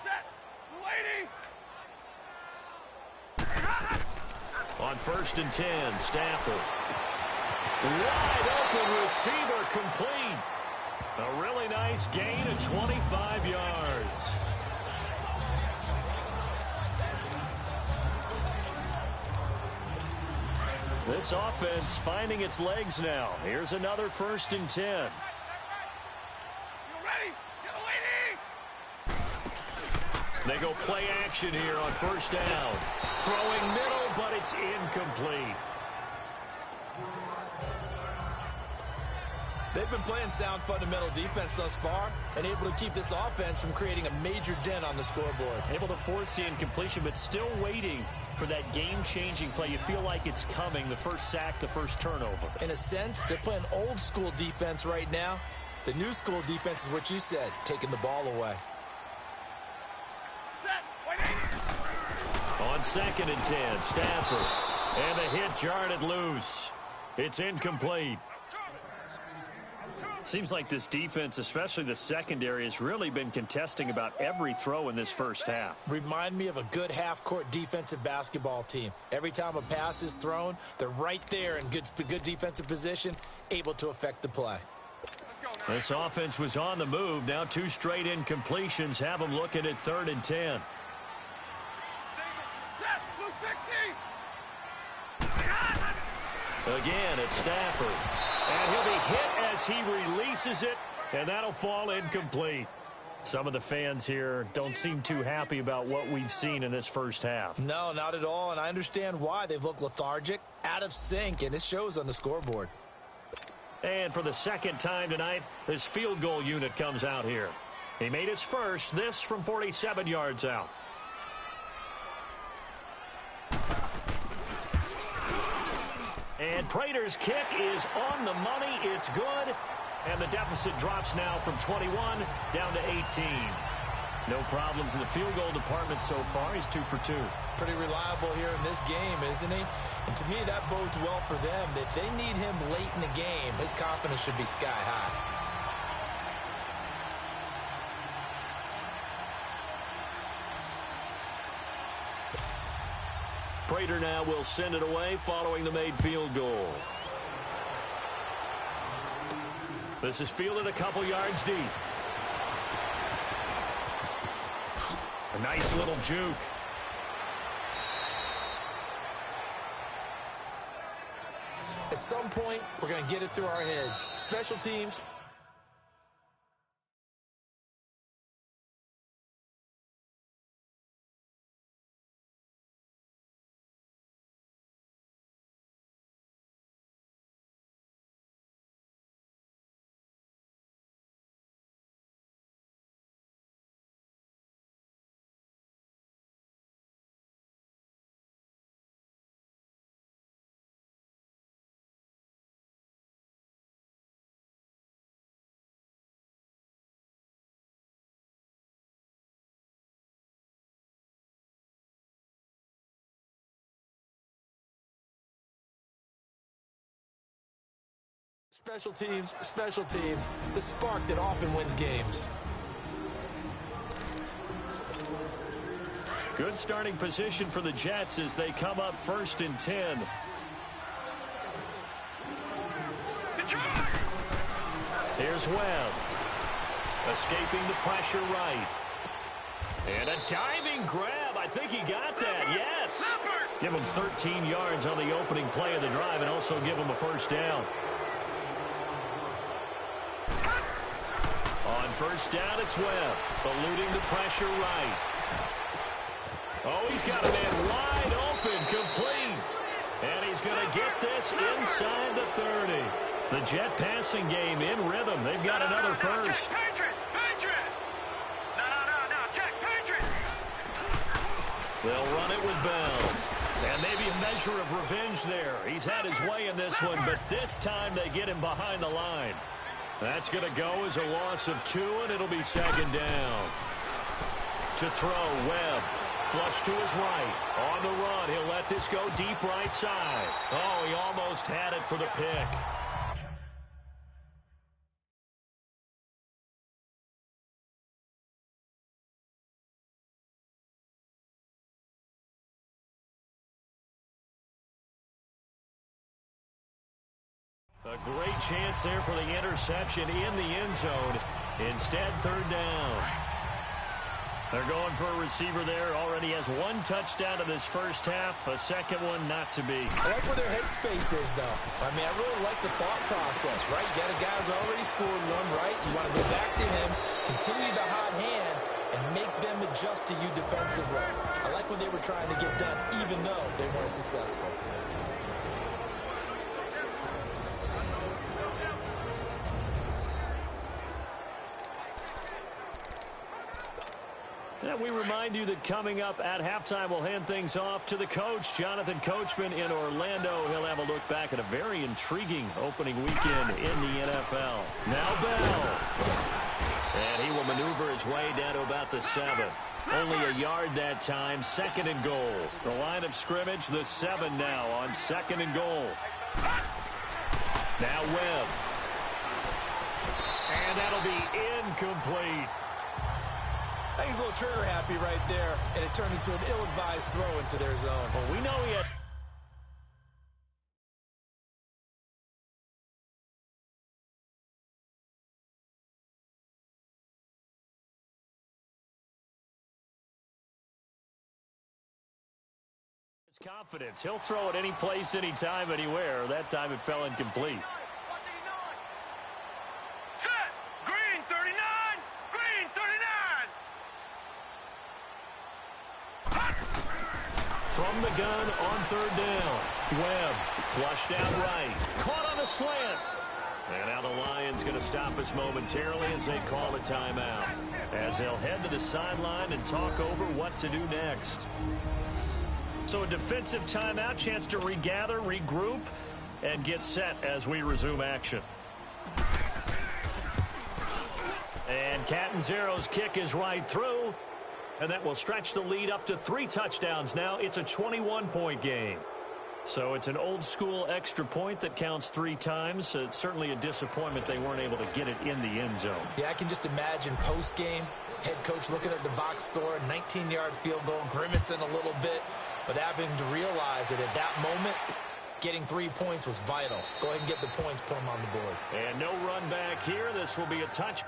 Set! Waiting! On 1st and 10, Stafford. Wide open receiver complete. A really nice gain of 25 yards. This offense finding its legs now. Here's another 1st and 10. You ready? Get waiting! They go play action here on 1st down. Throwing middle, but it's incomplete. They've been playing sound fundamental defense thus far and able to keep this offense from creating a major dent on the scoreboard. Able to force the incompletion, but still waiting for that game-changing play. You feel like it's coming, the first sack, the first turnover. In a sense, they're playing old-school defense right now. The new school defense is what you said, taking the ball away. On 2nd and 10, Stafford. And the hit jarred it loose. It's incomplete. Seems like this defense, especially the secondary, has really been contesting about every throw in this first half. Remind me of a good half-court defensive basketball team. Every time a pass is thrown, they're right there in good defensive position, able to affect the play. This offense was on the move. Now 2 straight incompletions have them looking at 3rd and 10. Again, it's Stafford. And he'll be hit as he releases it, and that'll fall incomplete. Some of the fans here don't seem too happy about what we've seen in this first half. No, not at all, and I understand why. They've looked lethargic, out of sync, and it shows on the scoreboard. And for the second time tonight, this field goal unit comes out here. He made his first, this from 47 yards out. And Prater's kick is on the money. It's good. And the deficit drops now from 21 down to 18. No problems in the field goal department so far. He's 2 for 2. Pretty reliable here in this game, isn't he? And to me, that bodes well for them. If they need him late in the game, his confidence should be sky high. Prater now will send it away following the made field goal. This is fielded a couple yards deep. A nice little juke. At some point, we're going to get it through our heads. Special teams. Special teams, the spark that often wins games. Good starting position for the Jets as they come up 1st and 10. Here's Webb. Escaping the pressure right. And a diving grab. I think he got that. Yes. Give him 13 yards on the opening play of the drive and also give him a first down. On 1st down, it's Webb. Eluding the pressure right. Oh, he's got a man wide open, complete. And he's going to get this inside the 30. The Jet passing game in rhythm. They've got another first. Patriot! No, check, Patriot! They'll run it with Bell. And maybe a measure of revenge there. He's had his way in this one, but this time they get him behind the line. That's going to go as a loss of 2, and it'll be 2nd down. To throw, Webb. Flush to his right. On the run, he'll let this go deep right side. Oh, he almost had it for the pick. A great chance there for the interception in the end zone. Instead, 3rd down. They're going for a receiver there. Already has 1 touchdown in this first half. A second one not to be. I like where their headspace is, though. I mean, I really like the thought process, right? You got a guy who's already scored one, right? You want to go back to him, continue the hot hand, and make them adjust to you defensively. I like what they were trying to get done, even though they weren't successful. And we remind you that coming up at halftime, we'll hand things off to the coach, Jonathan Coachman in Orlando. He'll have a look back at a very intriguing opening weekend in the NFL. Now Bell. And he will maneuver his way down to about the 7. Only a yard that time, 2nd and goal. The line of scrimmage, the 7 now on 2nd and goal. Now Webb. And that'll be incomplete. I think he's a little trigger happy right there, and it turned into an ill-advised throw into their zone. Well, we know he had... his confidence. He'll throw it any place, anytime, anywhere. That time it fell incomplete. Set. Green 39. Green 39. From the gun on 3rd down. Webb flushed out right. Caught on a slant. And now the Lions going to stop us momentarily as they call a timeout. As they'll head to the sideline and talk over what to do next. So a defensive timeout, chance to regather, regroup, and get set as we resume action. And Catanzaro's kick is right through. And that will stretch the lead up to 3 touchdowns now. It's a 21-point game. So it's an old-school extra point that counts 3 times. So it's certainly a disappointment they weren't able to get it in the end zone. Yeah, I can just imagine post-game, head coach looking at the box score, 19-yard field goal, grimacing a little bit, but having to realize that at that moment, getting 3 points was vital. Go ahead and get the points, put them on the board. And no run back here. This will be a touch.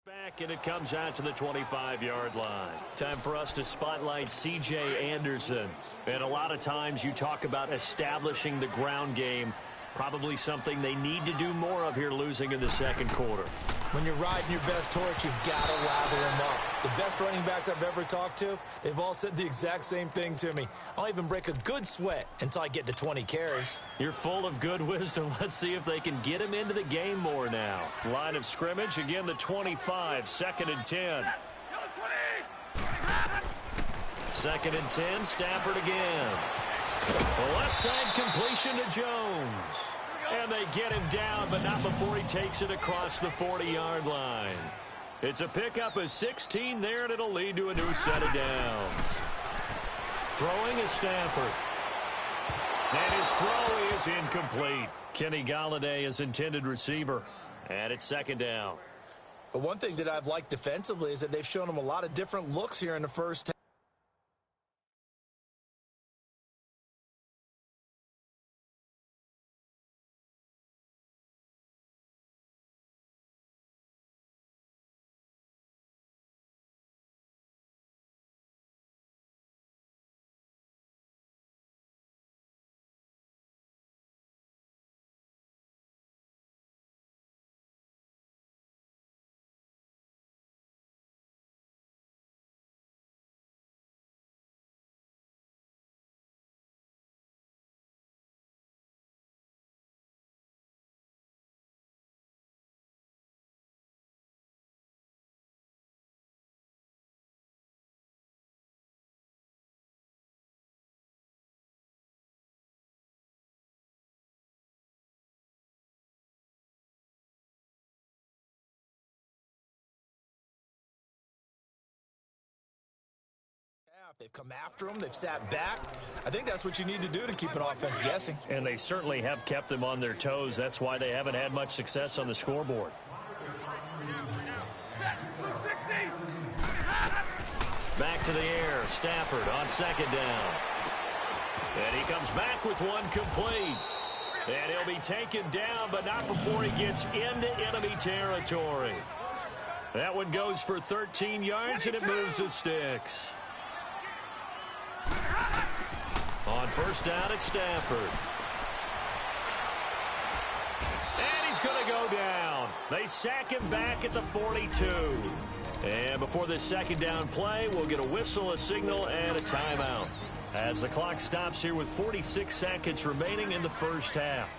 Back, and it comes out to the 25-yard line. Time for us to spotlight C.J. Anderson. And a lot of times you talk about establishing the ground game. Probably something they need to do more of here, losing in the 2nd quarter. When you're riding your best torch, you've got to lather them up. The best running backs I've ever talked to, they've all said the exact same thing to me. I'll even break a good sweat until I get to 20 carries. You're full of good wisdom. Let's see if they can get him into the game more now. Line of scrimmage, again, the 25, 2nd and 10. 2nd and 10, Stafford again. The left side completion to Jones. And they get him down, but not before he takes it across the 40-yard line. It's a pickup of 16 there, and it'll lead to a new set of downs. Throwing is Stafford. And his throw is incomplete. Kenny Golladay is intended receiver. And it's 2nd down. But one thing that I've liked defensively is that they've shown him a lot of different looks here in the first half. They've come after him. They've sat back. I think that's what you need to do to keep an offense guessing. And they certainly have kept them on their toes. That's why they haven't had much success on the scoreboard. Back to the air. Stafford on 2nd down. And he comes back with one complete. And he'll be taken down, but not before he gets into enemy territory. That one goes for 13 yards, and it moves the sticks. On first down, it's Stafford. And he's going to go down. They sack him back at the 42. And before this second down play, we'll get a whistle, a signal, and a timeout, as the clock stops here with 46 seconds remaining in the first half.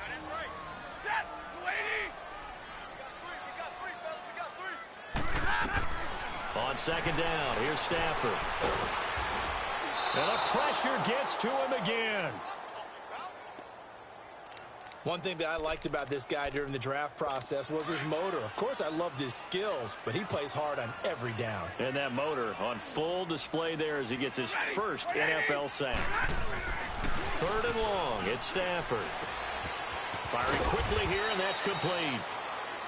On second down, here's Stafford. And the pressure gets to him again. One thing that I liked about this guy during the draft process was his motor. Of course, I loved his skills, but he plays hard on every down. And that motor on full display there as he gets his first NFL sack. Third and long, it's Stafford. Firing quickly here, and that's complete.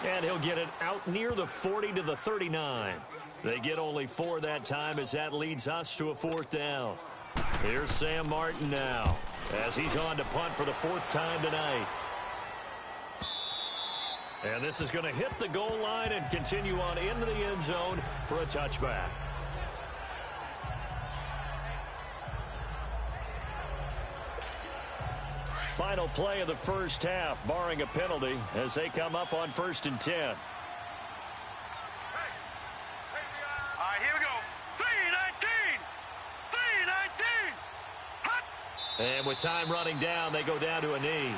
And he'll get it out near the 40 to the 39. They get only 4 that time as that leads us to a fourth down. Here's Sam Martin now as he's on to punt for the 4th time tonight. And this is going to hit the goal line and continue on into the end zone for a touchback. Final play of the first half, barring a penalty, as they come up on 1st and 10. All right, here we go. 3-19. 3-19. Hot. And with time running down, they go down to a knee.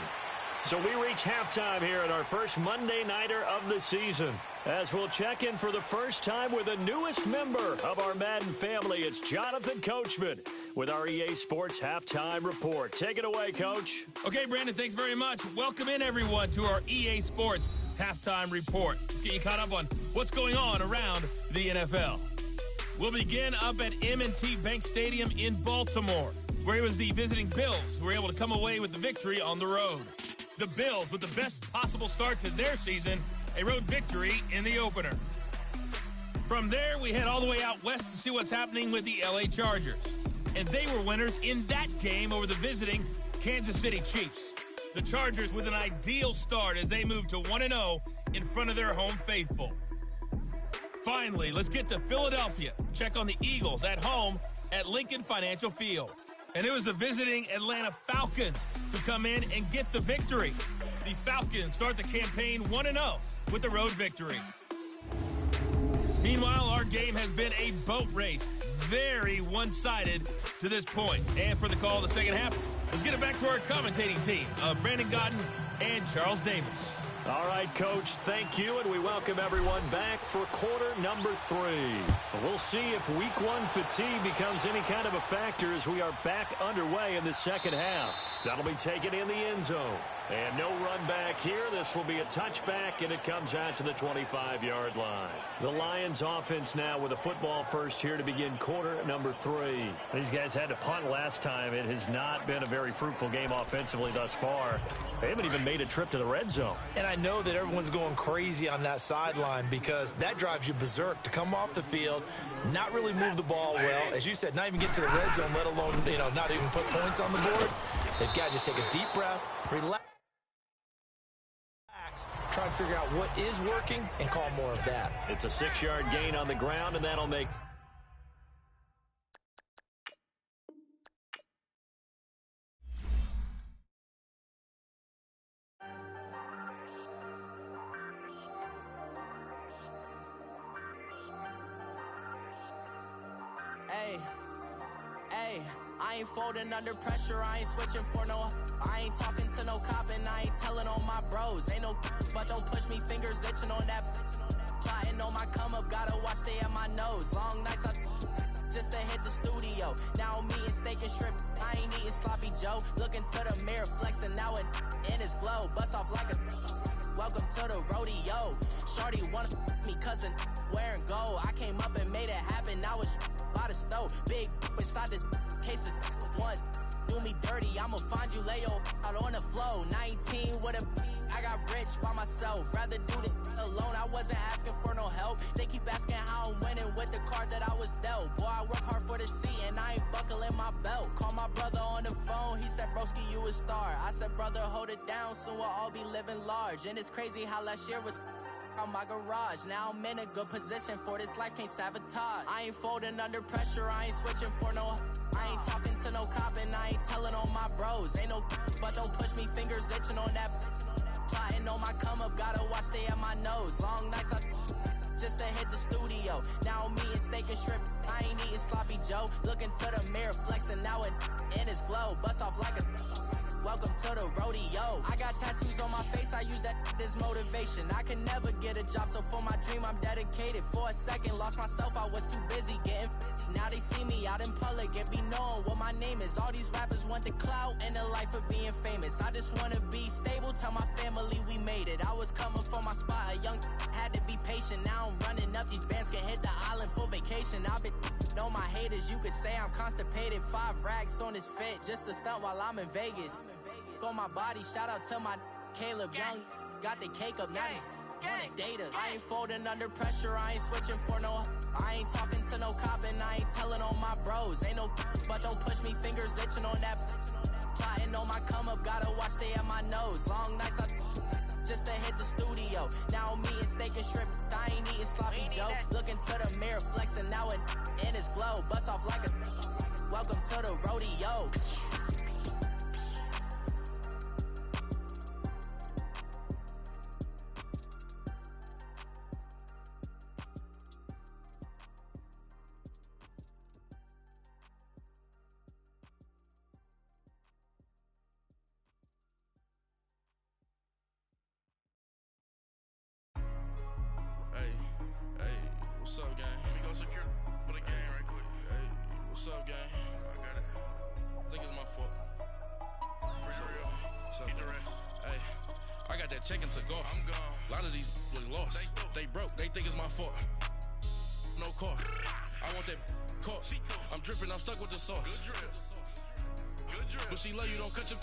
So we reach halftime here at our first Monday Nighter of the season, as we'll check in for the first time with the newest member of our Madden family. It's Jonathan Coachman with our EA Sports Halftime Report. Take it away, Coach. Okay, Brandon, thanks very much. Welcome in, everyone, to our EA Sports Halftime Report. Let's get you caught up on what's going on around the NFL. We'll begin up at M&T Bank Stadium in Baltimore, where it was the visiting Bills who were able to come away with the victory on the road. The Bills with the best possible start to their season, a road victory in the opener. From there, we head all the way out west to see what's happening with the LA Chargers. And they were winners in that game over the visiting Kansas City Chiefs. The Chargers with an ideal start as they move to 1-0 in front of their home faithful. Finally, let's get to Philadelphia. Check on the Eagles at home at Lincoln Financial Field. And it was the visiting Atlanta Falcons who come in and get the victory. The Falcons start the campaign 1-0 with the road victory. Meanwhile, our game has been a boat race. Very one-sided to this point. And for the call of the second half, let's get it back to our commentating team of Brandon Godden and Charles Davis. All right, Coach, thank you, and we welcome everyone back for quarter number 3. We'll see if week 1 fatigue becomes any kind of a factor as we are back underway in the second half. That'll be taken in the end zone. And no run back here. This will be a touchback, and it comes out to the 25-yard line. The Lions offense now with a football first here to begin quarter number 3. These guys had to punt last time. It has not been a very fruitful game offensively thus far. They haven't even made a trip to the red zone. And I know that everyone's going crazy on that sideline because that drives you berserk to come off the field, not really move the ball well. As you said, not even get to the red zone, let alone, not even put points on the board. They've got to just take a deep breath, relax, try and figure out what is working and call more of that. It's a 6-yard gain on the ground, and that'll make... Hey, I ain't folding under pressure, I ain't switching for no. I ain't talking to no cop and I ain't telling on my bros. Ain't no but don't push me, fingers itching on that. Plotting on my come up, gotta watch stay at my nose. Long nights just to hit the studio. Now I'm eating steak and shrimp, I ain't eating sloppy Joe. Looking to the mirror, flexing now and in his glow. Bust off like a welcome to the rodeo. Shorty wanna me cousin wearing gold. I came up and made it happen, now it's by the stove. Big inside this case is once do me dirty, I'ma find you lay your out on the floor. 19 with a I got rich by myself, rather do this alone. I wasn't asking for no help, they keep asking how I'm winning with the card that I was dealt. Boy, I work hard for the seat and I ain't buckling my belt. Call my brother on the phone, he said broski you a star. I said brother hold it down, soon we'll all be living large. And it's crazy how last year was out my garage. Now I'm in a good position for this life, can't sabotage. I ain't folding under pressure, I ain't switching for no. I ain't talking to no cop and I ain't telling on my bros. Ain't no but don't push me, fingers itching on that. Plotting on my come up, gotta watch stay at my nose. Long nights I just to hit the studio. Now I'm eating steak and shrimp, I ain't eating sloppy Joe. Looking to the mirror, flexing now and in his glow. Bust off like a welcome to the rodeo. I got tattoos on my face, I use that as motivation. I can never get a job, so for my dream I'm dedicated. For a second, lost myself, I was too busy getting busy. Now they see me out in public and be knowing what my name is. All these rappers want the clout and the life of being famous. I just wanna be stable, tell my family we made it. I was coming for my spot, a young had to be patient. Now I'm running up, these bands can hit the island for vacation. I've been on my haters, you could say I'm constipated. 5 racks on his fit, just to stunt while I'm in Vegas. On my body, shout out to my Caleb Young. Got the cake up, now he's on a data. I ain't folding under pressure, I ain't switching for no. I ain't talking to no cop and I ain't telling on my bros. Ain't no but don't push me, fingers itching on that. Plotting on my come up, gotta watch stay at my nose. Long nights I just to hit the studio. Now I'm eating steak and shrimp, I ain't eating sloppy Joe. Looking to the mirror, flexing now and in his glow. Bust off like a welcome to the rodeo. What's up, gang? Let me go secure for the game right quick. Hey, what's up, gang? I got it. I think it's my fault. For real. What's up, Get the gang? rest. Hey, I got that chicken to go. I'm gone. A lot of these look lost. They broke. They think it's my fault. No car. I want that caught. I'm dripping. I'm stuck with the sauce. Good drip. Good drip. But she love you. Don't cut your.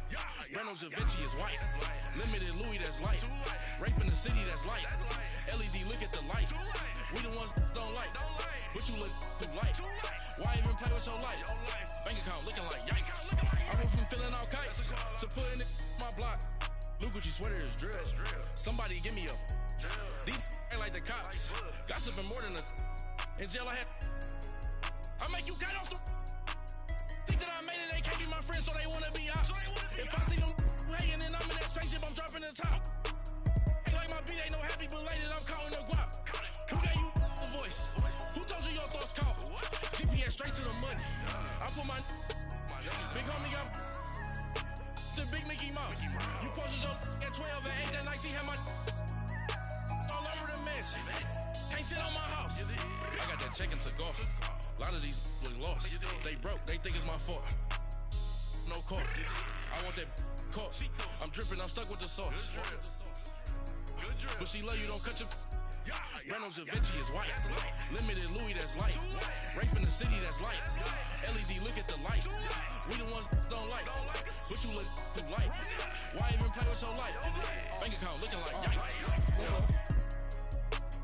Yeah, Reynolds Da Vinci is white. That's light. Limited Louis, that's light. Too light. Rape in the city, that's light. That's light. LED, look at the lights. Too light. We the ones don't like. Don't like. But you look too light. Too light. Why even play with your life? Your life. Bank account looking like yikes. Looking like I went from filling out kites That's a call out. to putting it in my block. New Gucci sweater is drill. That's drill. Somebody give me a. Drill. These ain't like the cops. Like bugs. Gossiping more than a. In jail I had. I make you cut off the. Think that I made it, they can't be my friends, so they wanna be ops. If I see them hating and I'm in that spaceship, I'm dropping the top. Ain't like my beat, ain't no happy belated, I'm counting the guap. Who gave you a voice? Who told you your thoughts count? GPS straight to the money. I put my big homie got the big Mickey Mouse. You posted your at 12 and 8 that night, she had my all over the mansion. Can't sit on my house. I got that check into golf. A lot of these look lost. They broke, they think it's my fault. No car. I want that caught. I'm dripping, I'm stuck with the sauce. Good drip. But she love you, don't cut your. Reynolds Da Vinci is white. Limited Louis, that's light. Rape in the city, that's light. LED, look at the lights. We the ones don't like. But you look too light. Why even play with your life? Bank account looking like yikes.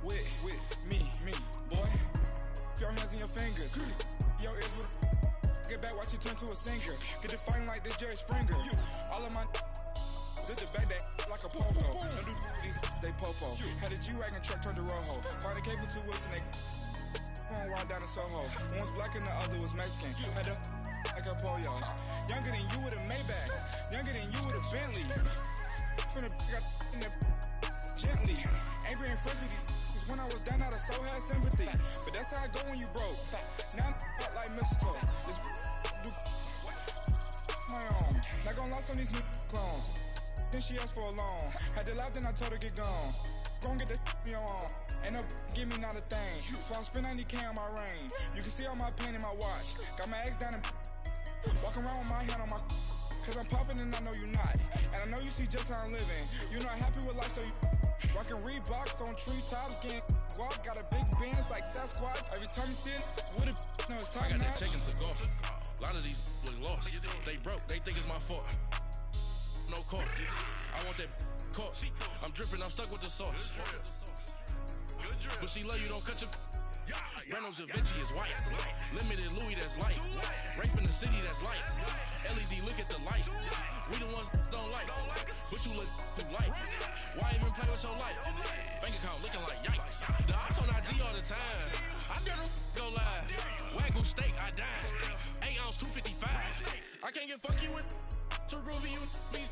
With me, boy. Your hands in your fingers. Your ears with. Get back, watch you turn to a singer. Get to fighting like this Jerry Springer. All of my. Zip the back that like a popo. Don't do these, they popo. Had a G-Wagon truck turned to Rojo. Find a cable 2 wheels and they. Going wild down in Soho. One was black and the other was Mexican. Had a. Like a pollo. Younger than you with a Maybach. Younger than you with a Bentley. From the. Got in the. Gently. Ain't been friends with these. When I was down out of so had sympathy. But that's how I go when you broke. Now I'm out like mistletoe. This do my own. Not gonna lost on these new clones. Then she asked for a loan. Had to laugh, then I told her get gone. Gon' get that me on. Ain't no give me not a thing. So I spend 90K on my range. You can see all my pain in my watch. Got my ex down and walking around with my hand on my. Cause I'm popping and I know you not. And I know you see just how I'm living. You're not happy with life, so you. Rockin' Reeboks on treetops, getting guap, got a big Benz like Sasquatch. Every time you see it, with it, no, it's top I got notch. that chicken to golf. A lot of these look lost. They broke, they think it's my fault. No car. I want that caught. I'm dripping, I'm stuck with the sauce. But she love you, don't cut your. Brando Da Vinci is white. Limited Louis, that's light. Rape in the city, that's light. LED, look at the light. We the ones don't like. But you look too light. Why even play with your life? Bank account looking like yikes. The ops on IG all the time. I dare them go live. Wagyu steak, I died. 8 ounce, 255. I can't get funky with to groovy you me.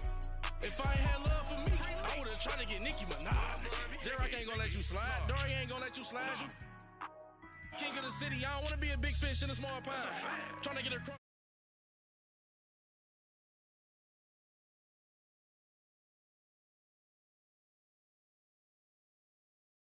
If I ain't had love for me, I would've tried to get Nicki Minaj. J-Rock ain't gonna let you slide. Dory ain't gonna let you slide. You king of the city. I don't wanna be a big fish in a small pond. Trying to get across.